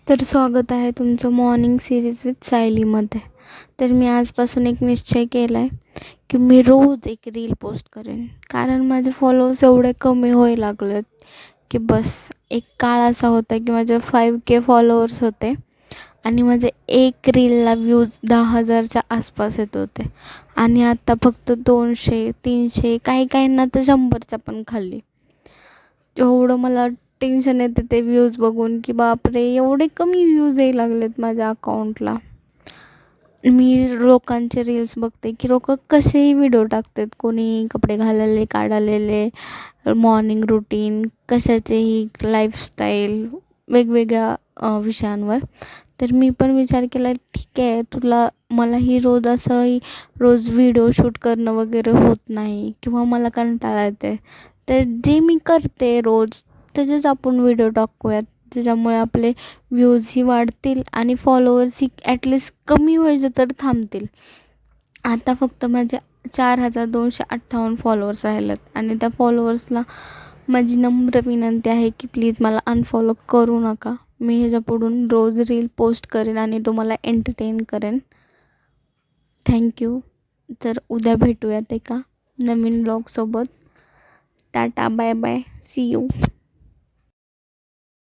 तर स्वागत आहे तुमचं मॉर्निंग सिरीज विथ सायलीमध्ये. तर मी आजपासून एक निश्चय केला आहे की मी रोज एक रील पोस्ट करेन. कारण माझे फॉलोअर्स एवढे कमी व्हायला लागलेत की बस. एक काळ असा होता की माझे 5K फॉलोअर्स होते आणि माझे एक रीलला व्ह्यूज 10,000च्या आसपास येत होते. आणि आता फक्त 200, 300, काहींना तर 100च्या पण खाली. एवढं मला टेन्शन येते ते व्ह्यूज बघून की बापरे, एवढे कमी व्ह्यूज यायला लागलेत माझ्या अकाउंटला. मी लोकांचे रील्स बघते की लोक कसेही व्हिडिओ टाकतात. कोणी कपडे घालायले काढालेले, मॉर्निंग रुटीन, कशाचेही लाईफस्टाईल, वेगवेगळ्या विषयांवर. तर मी पण विचार केला, ठीक आहे, मलाही रोज व्हिडिओ शूट करणं वगैरे होत नाही किंवा मला कंटाळा येते. तर जे मी करते रोज त्याचेच आपण व्हिडिओ टाकूयात, त्याच्यामुळे आपले व्ह्यूजही वाढतील आणि फॉलोअर्सही ॲटलिस्ट कमी व्हायचे तर थांबतील. आता फक्त माझे 4,258 फॉलोअर्स राहिलेत आणि त्या फॉलोअर्सला माझी नम्र विनंती आहे की प्लीज मला अनफॉलो करू नका. मी ह्याच्यापुढून रोज रील पोस्ट करेन आणि तुम्हाला एंटरटेन करेन. थँक्यू. तर उद्या भेटूयात एका नवीन ब्लॉगसोबत. Tata, bye bye, see you.